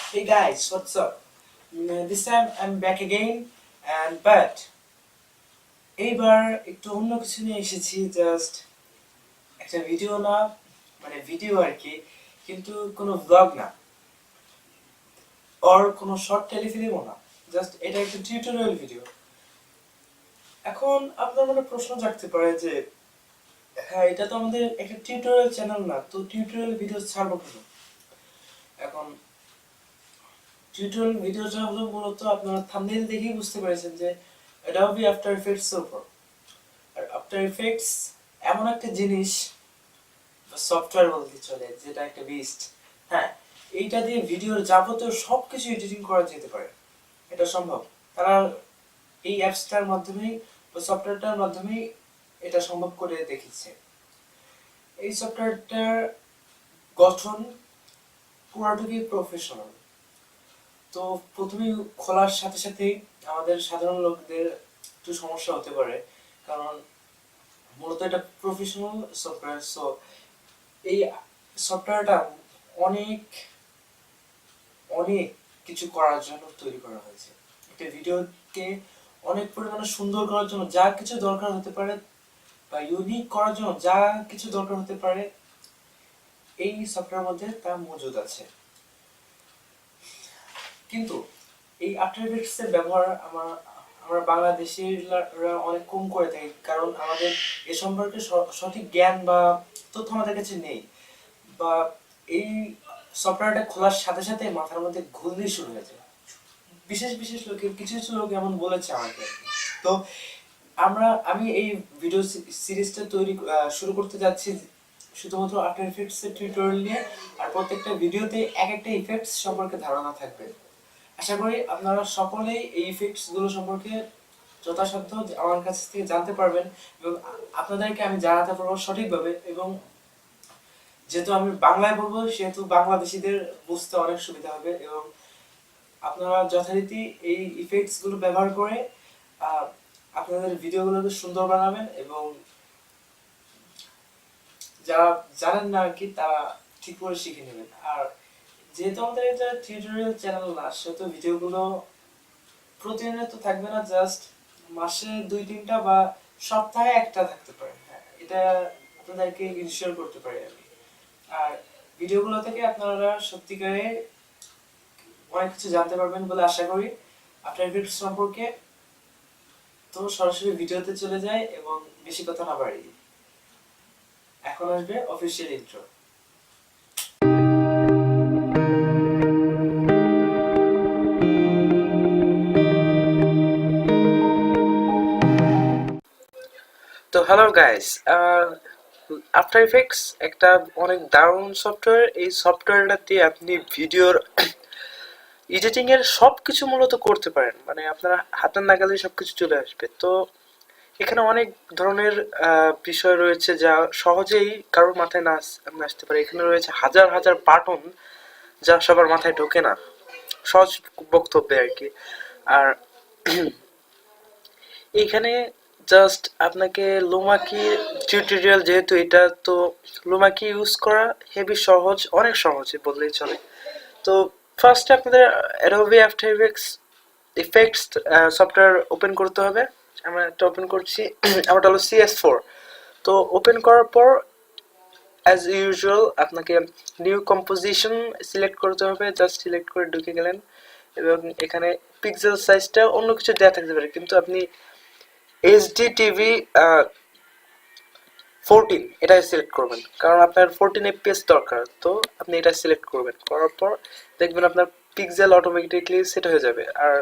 Hey guys, what's up? This time I'm back again but এইবার একটু অন্য কিছু নিয়ে এসেছি জাস্ট একটা ভিডিও না মানে ভিডিও আর কি কিন্তু কোনো ব্লগ না আর কোনো শর্ট টেলিফিল্মও না জাস্ট এটা একটা টিউটোরিয়াল ভিডিও এখন আপনার মনে প্রশ্ন জাগতে পারে যে হ্যাঁ এটা তো আমাদের একটা টিউটোরিয়াল চ্যানেল না তো টিউটোরিয়াল ভিডিও ছাড়বো কেন এখন টিউটোরিয়াল ভিডিওটা হলো মূলত আপনারা থাম্বনেল দেখেই বুঝতে পেরেছেন যে এটা হবে আফটার ইফেক্টস এর উপর আর আফটার ইফেক্টস এমন একটা জিনিস বা সফটওয়্যার বলতে চলে যেটা একটা বিস্ট হ্যাঁ এইটা দিয়ে ভিডিওর যাবতীয় সবকিছু এডিটিং করা যেতে পারে এটা সম্ভব তারা এই অ্যাপসটার মাধ্যমেই বা সফটওয়্যারটার মাধ্যমেই এটা সম্ভব করে দেখিয়েছে এই সফটওয়্যারটার গঠন পুরোটুকুই প্রফেশনাল তো প্রথমে খোলার সাথে সাথেই আমাদের সাধারণ লোকদের একটু সমস্যা হতে পারে কারণ মূলত এটা প্রফেশনাল সফটওয়্যার সো এই সফটওয়্যারটা অনেক অনেক কিছু করার জন্য তৈরি করা হয়েছে একটা ভিডিওকে অনেক পরিমাণে সুন্দর করার জন্য যা কিছু দরকার হতে পারে বা ইউনিক করার জন্য যা কিছু দরকার হতে পারে এই সফটওয়্যারের মধ্যে তা মজুদ আছে কিন্তু এই আফটার ইফেক্টস এর ব্যবহার আমরা বাংলাদেশিরা অনেক কম করে থাকি কারণ আমাদের এ সম্পর্কে সঠিক জ্ঞান বা তথ্য আমাদের কাছে নেই বা এই সফটওয়্যারটা খোলার সাথে সাথে মাথার মধ্যে ঘুরলেই শুরু হয়ে যায় বিশেষ বিশেষ লোকের কিছু কিছু লোক এমন বলেছে আমাকে তো আমি এই ভিডিও সিরিজটা শুরু করতে যাচ্ছি শুধুমাত্র আফটার ইফেক্টস এর টিউটোরিয়াল নিয়ে আর প্রত্যেকটা ভিডিওতে এক একটা ইফেক্টস সম্পর্কে ধারণা থাকবে আশা করি আপনারা সকলেই এই ইফেক্টস গুলো সম্পর্কে যথাসাধ্য আমার কাছ থেকে জানতে পারবেন এবং আপনাদেরকে আমি জানাতে পারবো সঠিকভাবে এবং যেহেতু আমি বাংলায় বলবো সেহেতু বাংলাদেশিদের বুঝতে অনেক সুবিধা হবে এবং আপনারা যথারীতি এই ইফেক্টস গুলো ব্যবহার করে আপনাদের ভিডিওগুলোকে সুন্দর বানাবেন এবং যারা জানেন না আর কি তারা ঠিক করে শিখে নেবেন আর যেহেতু আমাদের এটা টিউটোরিয়াল চ্যানেল না সেহেতু ভিডিওগুলো প্রতিনিয়ত থাকবে না জাস্ট মাসে 2-3টা বা সপ্তাহে একটা থাকতে পারে হ্যাঁ এটা আপনাদেরকে ইনশিওর করতে পারি আমি আর ভিডিওগুলো থেকে আপনারা সত্যিকারে অনেক কিছু জানতে পারবেন বলে আশা করি আফটার ইফেক্টস সম্পর্কে তো সরাসরি ভিডিওতে চলে যায় এবং বেশি কথা না বাড়ি এখন আসবে অফিশিয়াল ইন্ট্রো তো হ্যালো গাইস আফটার ইফেক্টস একটা অনেক দারুণ সফটওয়্যার এই সফটওয়্যারটা দিয়ে আপনি ভিডিওর এডিটিং এর সবকিছু মূলত করতে পারেন মানে আপনার হাতের নাগালে সবকিছু চলে আসবে তো এখানে অনেক ধরনের বিষয় রয়েছে যা সহজেই কারোর মাথায় না আসতে পারে এখানে রয়েছে হাজার হাজার বাটন যা সবার মাথায় ঢোকে না সহজ বক্তব্যে আর কি আর এখানে জাস্ট আপনাকে লুমা কি টিউটোরিয়াল যেহেতু এটা তো লুমা কি ইউজ করা হেভি সহজ অনেক সহজ বললেই চলে তো ফার্স্টে আপনাদের Adobe after effects software open করতে হবে আমরা এটা ওপেন করছি আমারটা হলো CS4 তো ওপেন করার পর অ্যাজ ইউজুয়াল আপনাকে নিউ কম্পোজিশন সিলেক্ট করতে হবে জাস্ট সিলেক্ট করে ঢুকে গেলেন এবং এখানে পিক্সেল সাইজটা অন্য কিছু দেওয়া থাকতে পারে কিন্তু আপনি এইচডি টিভি 14 এটা সিলেক্ট করবেন কারণ আপনার 14 এফপিএস দরকার তো আপনি এটা সিলেক্ট করবেন করার পর দেখবেন আপনার পিক্সেল অটোমেটিক্যালি সেট হয়ে যাবে আর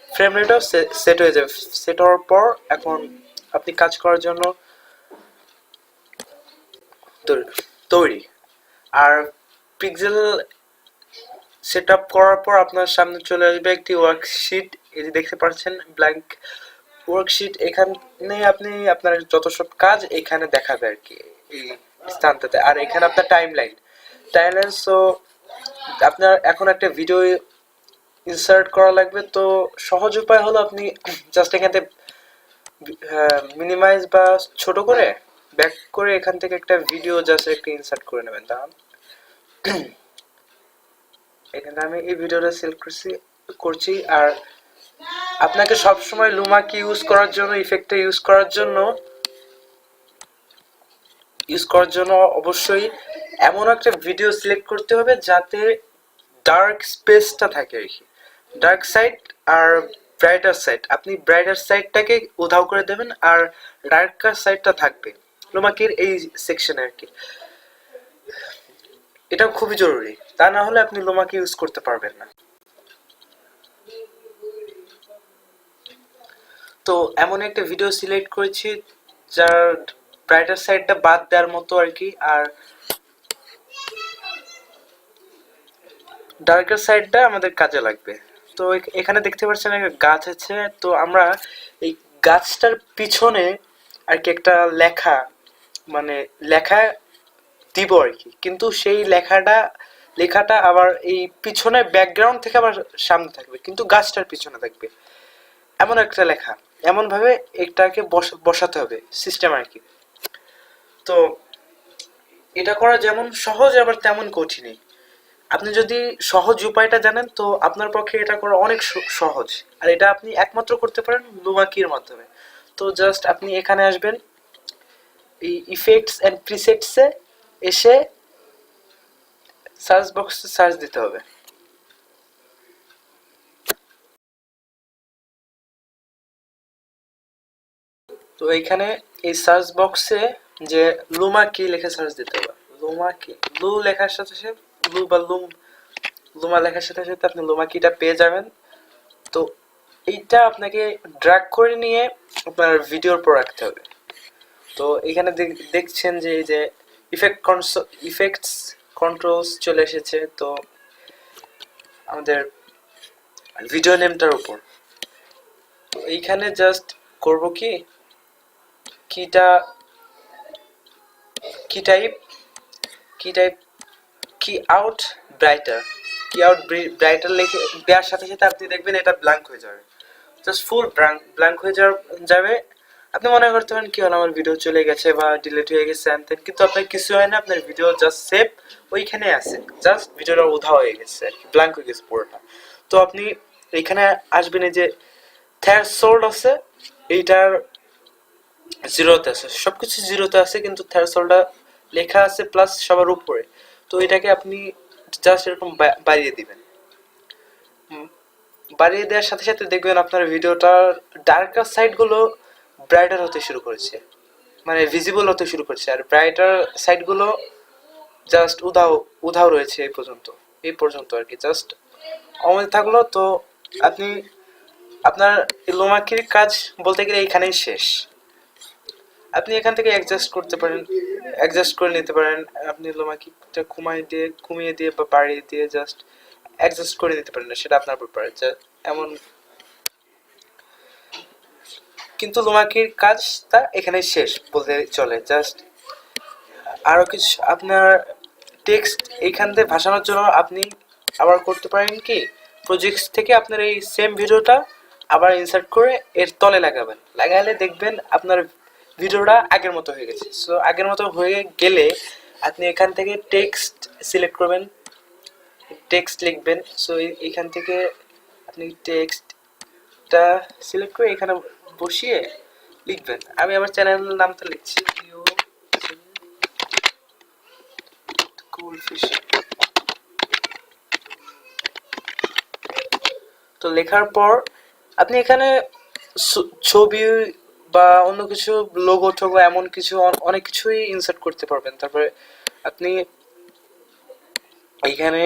ফ্রেম রেটও সেট হয়ে যাবে সেট হওয়ার পর এখন আপনি কাজ করার জন্য তৈরি আর পিক্সেল সেট আপ করার পর আপনার সামনে চলে আসবে একটি ওয়ার্কশিট এই যে দেখতে পাচ্ছেন ব্ল্যাঙ্ক ওয়ার্কশিট এখানে আপনি আপনার যত সব কাজ এখানে দেখাবে আর কি এই স্থানটাতে আর এখানে আপনার টাইমলাইন সো আপনার এখন একটা ভিডিও ইনসার্ট করা লাগবে তো সহজ উপায় হলো আপনি জাস্ট এখান থেকে মিনিমাইজ বা ছোট করে ব্যাক করে এখান থেকে একটা ভিডিও জাস্ট একটা ইনসার্ট করে নেবেন দাঁড়ান এখানে আমি এই ভিডিওটা সিলেক্ট করছি। আর আপনাকে সবসময় লুমা কি ইউজ করার জন্য, ইফেক্টটা ইউজ করার জন্য অবশ্যই এমন একটা ভিডিও সিলেক্ট করতে হবে যাতে ডার্ক স্পেসটা থাকে আর কি, ডার্ক সাইড আর ব্রাইটার সাইড। আপনি ব্রাইটার সাইডটাকে উধাও করে দেবেন আর ডার্কার সাইডটা থাকবে লুমাকির এই সেকশনে আর কি। এটা খুবই জরুরি, তা না হলে আপনি লুমাকি ইউজ করতে পারবেন না। তো এমন একটা ভিডিও সিলেক্ট করেছি যার ব্রাইটার সাইডটা বাদ দেওয়ার মতো আর কি, আর ডার্কার সাইডটা আমাদের কাজে লাগবে। তো এখানে দেখতে পাচ্ছেন একটা গাছ আছে, তো আমরা এই গাছটার পিছনে আর কি একটা মানে লেখা দিব আর কি, কিন্তু সেই লেখাটা আবার এই পিছনে ব্যাকগ্রাউন্ড থেকে আবার সামনে থাকবে, কিন্তু গাছটার পিছনে থাকবে এমন একটা লেখা। এমন ভাবে এটাকে বসাতে হবে সিস্টেম আর কি। তো এটা করা যেমন সহজ আবার তেমন কঠিনই। আপনি যদি সহজ উপায়টা জানেন তো আপনার পক্ষে এটা করা অনেক সহজ, আর এটা আপনি একমাত্র করতে পারেন লুমাকির মাধ্যমে। তো জাস্ট আপনি এখানে আসবেন, এই ইফেক্টস এন্ড প্রিসেটসে এসে সার্চ বক্সে সার্চ দিতে হবে। তো এইখানে এই সার্চ বক্সে যে লুমা কি লিখে সার্চ দিতে হবে। লুমা কি, লু লেখার সাথে সাথে লু বা লুমা লেখার সাথে সাথে আপনি লুমা কিটা পেয়ে যাবেন। তো এইটা আপনাকে ড্র্যাগ করে নিয়ে আপনার ভিডিওর পর রাখতে হবে। তো এখানে দেখছেন যে এই যে ইফেক্টস কন্ট্রোলস চলে এসেছে। তো আমাদের ভিডিও নেমটার উপর তো এইখানে জাস্ট করব কি কিটা কি টাইপ কি আউট ব্রাইটার লিখে দেওয়ার সাথে সাথে আপনি দেখবেন এটা ব্ল্যাঙ্ক হয়ে যাবে, জাস্ট ফুল ব্ল্যাঙ্ক হয়ে যাবে। আপনি মনে করতে পারেন কি হলো, আমার ভিডিও চলে গেছে বা ডিলিট হয়ে গেছে কিন্তু আপনার কিছু হয় না, আপনার ভিডিও জাস্ট সেভ ওইখানে আছে, জাস্ট ভিডিওটা উধাও হয়ে গেছে, ব্ল্যাঙ্ক হয়ে গেছে পুরোটা। তো আপনি এখানে আসবেন, এই যে থ্রেশহোল্ড আছে এইটার জিরোতে আছে, সবকিছু জিরোতে আছে, কিন্তু থ্রেশহোল্ডটা লেখা আছে প্লাস সবার উপরে। তো এটাকে আপনি জাস্ট এরকম বাড়িয়ে দিবেন। বাড়িয়ে দেওয়ার সাথে সাথে দেখবেন আপনার ভিডিওটার ডার্কার সাইড গুলো ব্রাইটার হতে শুরু করেছে, মানে ভিজিবল হতে শুরু করেছে, আর ব্রাইটার সাইড গুলো জাস্ট উধাও রয়েছে এই পর্যন্ত আর কি, জাস্ট অমল থাকলো। তো আপনি আপনার লোমাকির কাজ বলতে গেলে এইখানেই শেষ। আপনি এখান থেকে অ্যাডজাস্ট করে নিতে পারেন। আপনি লোমাকিটা কমিয়ে দিয়ে বা বাড়িয়ে দিয়ে জাস্ট অ্যাডজাস্ট করে নিতে পারেন, সেটা আপনার ব্যাপারে। এমন কিন্তু লোমাকির কাজটা এখানে শেষ বলতে চলে। জাস্ট আরো কিছু আপনার টেক্সট এইখান থেকে ভাসানোর জন্য আপনি আবার করতে পারেন কি, প্রজেক্টস থেকে আপনার এই সেম ভিডিওটা আবার ইনসার্ট করে এর তলে লাগালে দেখবেন আপনার ভিডিওটা আগের মতো হয়ে গেছে। সো আগের মতো হয়ে গেলে আপনি এখান থেকে টেক্সট সিলেক্ট করবেন, টেক্সট লিখবেন। সো এখান থেকে আপনি টেক্সটটা সিলেক্ট করে এখানে বসিয়ে লিখবেন। আমি আমার চ্যানেলের নামটা লিখছি, GolDfish। তো লেখার পর আপনি এখানে ছবি বা অন্য কিছু লোগো টোগো এমন কিছু অনেক কিছুই ইনসার্ট করতে পারবেন। তারপরে আপনি এখানে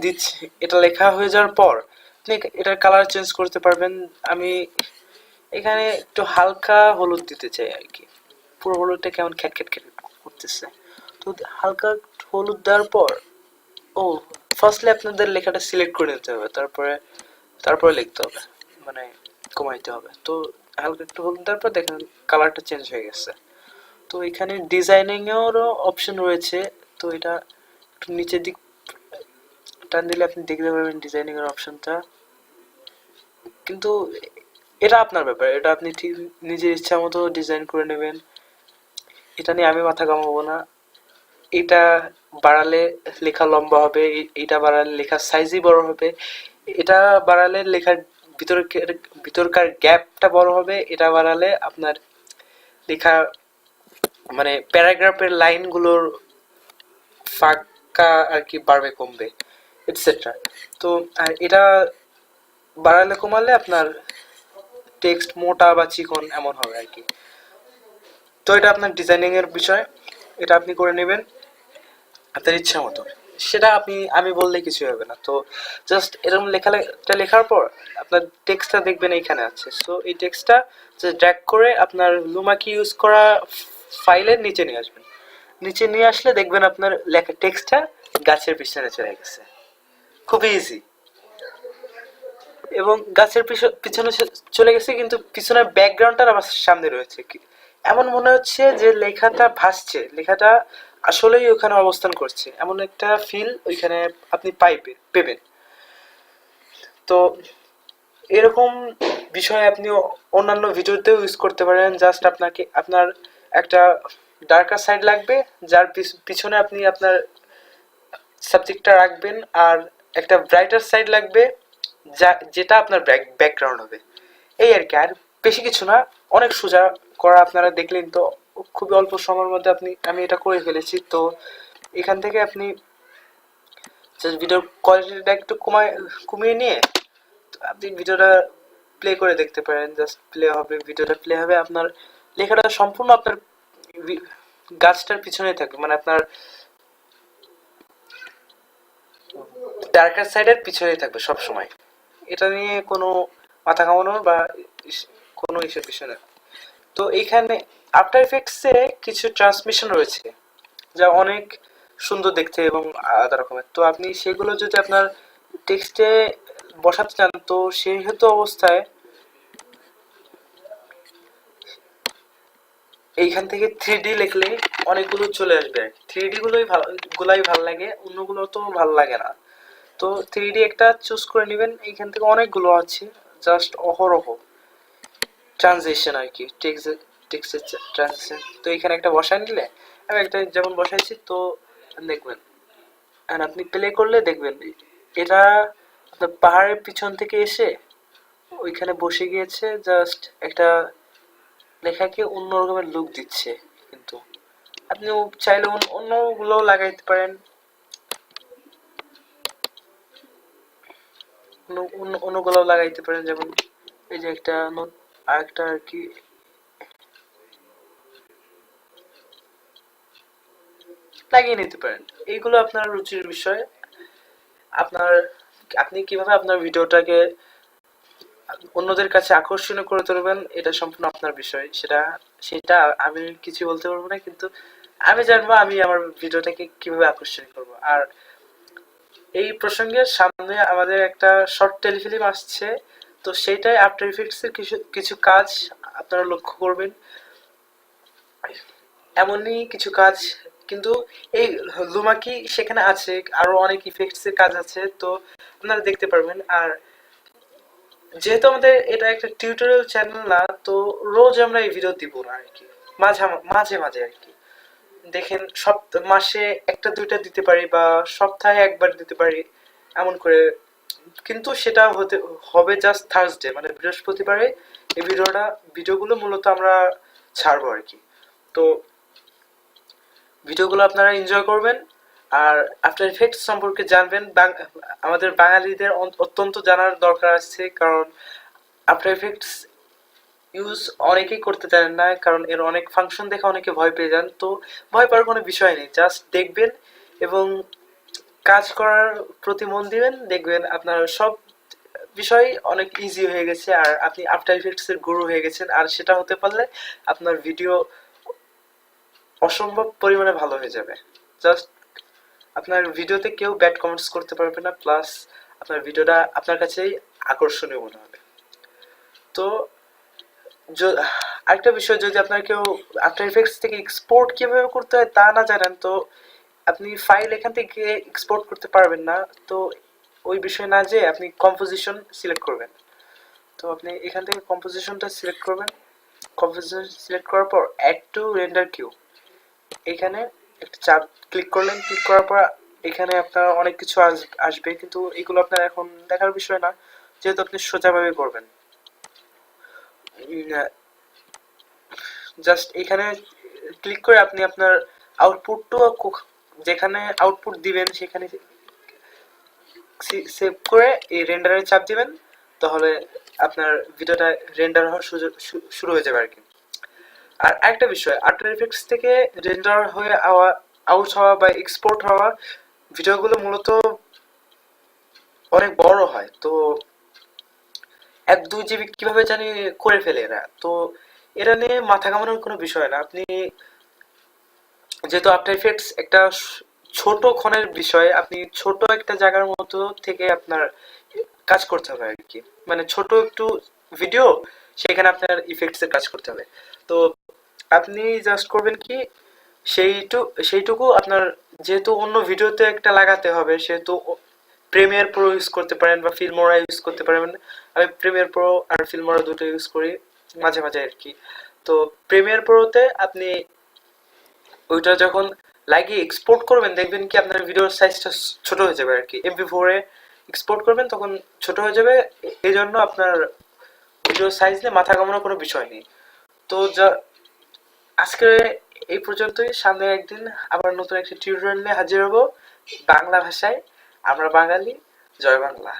দিচ্ছি, এটা লেখা হয়ে যাওয়ার পর আপনি এটার কালার চেঞ্জ করতে পারবেন। আমি এখানে একটু হালকা হলুদ দিতে চাই আর কি, পুরো হলুদটা কেমন খ্যাট করতেছে। তো হালকা হলুদ দেওয়ার পর ফার্স্টলি আপনাদের লেখাটা সিলেক্ট করে নিতে হবে, তারপরে লিখতে হবে, মানে কমাইতে হবে। তো হালকা একটু হলুদ দেওয়ার পর দেখেন কালারটা চেঞ্জ হয়ে গেছে। তো এখানে ডিজাইনিং এরও অপশন রয়েছে, তো এটা একটু নিচের দিক টান দিলে আপনি দেখতে পারবেন ডিজাইনিং এর অপশনটা। কিন্তু এটা আপনার ব্যাপার, এটা আপনি ঠিক নিজের ইচ্ছা মতো ডিজাইন করে নেবেন, এটা নিয়ে আমি মাথা কামাবো না। এটা বাড়ালে লেখা লম্বা হবে, এটা বাড়ালে লেখার সাইজই বড় হবে, এটা বাড়ালে লেখার ভিতরকার গ্যাপটা বড় হবে, এটা বাড়ালে আপনার লেখা মানে প্যারাগ্রাফের লাইনগুলোর ফাঁকা আর কি বাড়বে কমবে এটসেট্রা। তো আর এটা বাড়ালে কমালে আপনার টেক্সট মোটা বা চিকন এমন হবে আর কি। তো এটা আপনার ডিজাইনিং এর বিষয়, এটা আপনি করে নেবেন আপনার ইচ্ছা মতো। সেটা আমি বললে কিছু হবে না। তো জাস্ট এরকম লেখার পর আপনার টেক্সটটা দেখবেন এইখানে আছে। সো এই টেক্সটটা জাস্ট ড্র্যাগ করে আপনার লুমা কি ইউজ করা ফাইলের নিচে নিয়ে আসবেন। নিচে নিয়ে আসলে দেখবেন আপনার লেখা টেক্সটটা গাছের পিছনে চলে গেছে। খুবই ইজি। এবং গাছের পিছনে চলে গেছে, কিন্তু পিছনের ব্যাকগ্রাউন্ডটা আমার সামনে রয়েছে। এমন মনে হচ্ছে যে লেখাটা ভাসছে, লেখাটা আসলেই ওখানে অবস্থান করছে, এমন একটা ফিল ওইখানে আপনি পেবেন। তো এরকম বিষয় আপনি অন্যান্য ভিডিওতেও ইউজ করতে পারেন। জাস্ট আপনার একটা ডার্কার সাইড লাগবে, যার পিছনে আপনি আপনার সাবজেক্টটা রাখবেন, আর একটা ব্রাইটার সাইড লাগবে যেটা আপনার ব্যাকগ্রাউন্ড হবে। এই আর কি, আর বেশি কিছু না, অনেক সোজা করা। আপনারা দেখলেন তো খুবই অল্প সময়ের মধ্যে আমি এটা করে ফেলেছি। তো এখান থেকে আপনি জাস্ট ভিডিওর কোয়ালিটিটা একটু কমিয়ে নিয়ে আপনি ভিডিওটা প্লে করে দেখতে পারেন। জাস্ট ভিডিওটা প্লে হবে, আপনার লেখাটা সম্পূর্ণ আপনার গাছটার পিছনেই থাকবে, মানে আপনার ডার্কার সাইডের পিছনেই থাকবে সব সময়। এটা নিয়ে কোনো মাথা ঘামানোর বা কোনো ইসের বিষয় না। তো এইখানে আফটার ইফেক্টসে কিছু ট্রান্সমিশন রয়েছে যা অনেক সুন্দর দেখতে এবং আলাদা রকমের। তো আপনি সেগুলো যদি আপনার টেক্সটে বসাতে চান, তো সেহেতু অবস্থায় এইখান থেকে 3D লিখলে অনেকগুলো চলে আসবে। 3D গুলাই ভালো লাগে, অন্যগুলো তো ভালো লাগে না। তো 3D একটা চুজ করে নেবেন, এইখান থেকে অনেকগুলো আছে, জাস্ট অহরহ ট্রানজিশন আর কি, টেক্সটের ট্রানজিশন। তো এখানে একটা বসায় নিলে, আমি একটা যেমন বসাইছি, তো দেখবেন আর আপনি প্লে করলে দেখবেন এটা আপনার পাহাড়ের পিছন থেকে এসে ওইখানে বসে গিয়েছে, জাস্ট একটা লেখাকে অন্য রকমের লুক দিচ্ছে। কিন্তু আপনি চাইলে অন্যগুলো লাগাইতে পারেন, অন্যগুলো লাগাইতে পারেন, যেমন এই যে একটা আরেকটা আর কি লাগিয়ে নিতে পারেন। এইগুলো আপনার রুচির বিষয়। আপনি কিভাবে আপনার ভিডিওটাকে অন্যদের কাছে আকর্ষণীয় করে তুলবেন, এটা সম্পূর্ণ আপনার বিষয়। সেটা আমি কিছু বলতে পারবো না, কিন্তু আমি জানবো আমি আমার ভিডিওটাকে কিভাবে আকর্ষণীয় করবো। আর এই প্রসঙ্গে সামনে আমাদের একটা শর্ট টেলিফিল্ম আসছে, তো সেইটাই আফটার ইফেক্টস এর কিছু কিছু কাজ আপনারা লক্ষ্য করবেন। এমনই কিছু কাজ, কিন্তু এই লুমাকি সেখানে আছে, আরো অনেক ইফেক্টস এর কাজ আছে, তো আপনারা দেখতে পারবেন। আর যেহেতু আমাদের এটা একটা টিউটোরিয়াল চ্যানেল না, তো রোজ আমরা এই ভিডিও দিব না আর কি, মাঝে মাঝে মাঝে আর কি। দেখেন মাসে একটা দুইটা দিতে পারি, বা সপ্তাহে একবার দিতে পারি এমন করে। কিন্তু সেটা হবে জাস্ট থার্সডে, মানে বৃহস্পতিবারে এই ভিডিওগুলো মূলত আমরা ছাড়বো আর কি। তো ভিডিওগুলো আপনারা এনজয় করবেন, আর আফটার ইফেক্টস সম্পর্কে জানবেন। আমাদের বাঙালিদের অত্যন্ত জানার দরকার আছে, কারণ আফটার ইফেক্টস ইউজ অনেকেই করতে জানেন না, কারণ এর অনেক ফাংশন দেখে অনেকে ভয় পেয়ে যান। তো ভয় পাওয়ার কোনো বিষয় নেই, জাস্ট দেখবেন এবং কাজ করার প্রতি মন দিবেন, দেখবেন আপনার সব বিষয় অনেক ইজি হয়ে গেছে, আর আপনি আফটার ইফেক্টস এর গুরু হয়ে গেছেন। আর সেটা হতে পারলে আপনার ভিডিও অসম্ভব পরিমাণে ভালো হয়ে যাবে। জাস্ট আপনার ভিডিওতে কেউ ব্যাড কমেন্টস করতে পারবে না, প্লাস আপনার ভিডিওটা আপনার কাছেই আকর্ষণীয় মনে হবে। তো আরেকটা বিষয়, যদি আপনার কেউ আফটার ইফেক্টস থেকে এক্সপোর্ট কিভাবে করতে হয় তা না জানেন, তো আপনি ফাইল এখান থেকে এক্সপোর্ট করতে পারবেন না। তো ওই বিষয় না, যে আপনি কম্পোজিশন সিলেক্ট করবেন। তো আপনি এখান থেকে কম্পোজিশনটা সিলেক্ট করবেন। কম্পোজিশন সিলেক্ট করার পর অ্যাড টু রেন্ডার কিউ, এখানে একটা চাপ ক্লিক করলেন, ক্লিক করার পর এখানে আপনার অনেক কিছু আসবে, কিন্তু এগুলো আপনার এখন দেখার বিষয় না, যেহেতু আপনি সোজাভাবে করবেন। জাস্ট এখানে ক্লিক করে আপনি আপনার আউটপুটটা যেখানে আউটপুট দিবেন সেখানে সেভ করে এই রেন্ডারে চাপ দিবেন, তাহলে আপনার ভিডিওটা রেন্ডার হওয়ার শুরু হয়ে যাবে আর কি। আর একটা বিষয়, আফটার এফেক্টস থেকে রেন্ডার হয়ে আউট হওয়া বা এক্সপোর্ট হওয়া ভিডিওগুলো মূলত অনেক বড় হয়, তো 1-2 জিবি কিভাবে জানি করে ফেলে এরা। তো এটা নিয়ে মাথা ঘামানোর কোনো বিষয় না। আপনি যেহেতু আফটার এফেক্টস একটা ছোট ক্ষণের বিষয়, আপনি ছোট একটা জায়গার মতো থেকে আপনার কাজ করতে হবে আর কি, মানে ছোট একটু ভিডিও, সেখানে আপনার ইফেক্টস এর কাজ করতে হবে। তো আপনি জাস্ট করবেন কি, সেইটুকু আপনার যেহেতু অন্য ভিডিওতে একটা লাগাতে হবে, সেহেতু প্রিমিয়ার প্রো ইউজ করতে পারেন বা ফিল্মোরা ইউজ করতে পারেন। আমি প্রিমিয়ার প্রো আর ফিল্মোরা দুটো ইউজ করি মাঝে মাঝে আর কি। তো প্রিমিয়ার প্রোতে আপনি ওইটা যখন লাগিয়ে এক্সপোর্ট করবেন, দেখবেন কি আপনার ভিডিওর সাইজটা ছোট হয়ে যাবে আর কি। MP4 এ এক্সপোর্ট করবেন তখন ছোট হয়ে যাবে, এই জন্য আপনার ভিডিওর সাইজ নিয়ে মাথা ঘামানোর কোনো বিষয় নেই। তো যা আজকে এই পর্যন্তই। সামনে একদিন আবার নতুন একটা টিউটোরিয়াল নিয়ে হাজির হব বাংলা ভাষায়। আমরা বাঙালি। জয় বাংলা।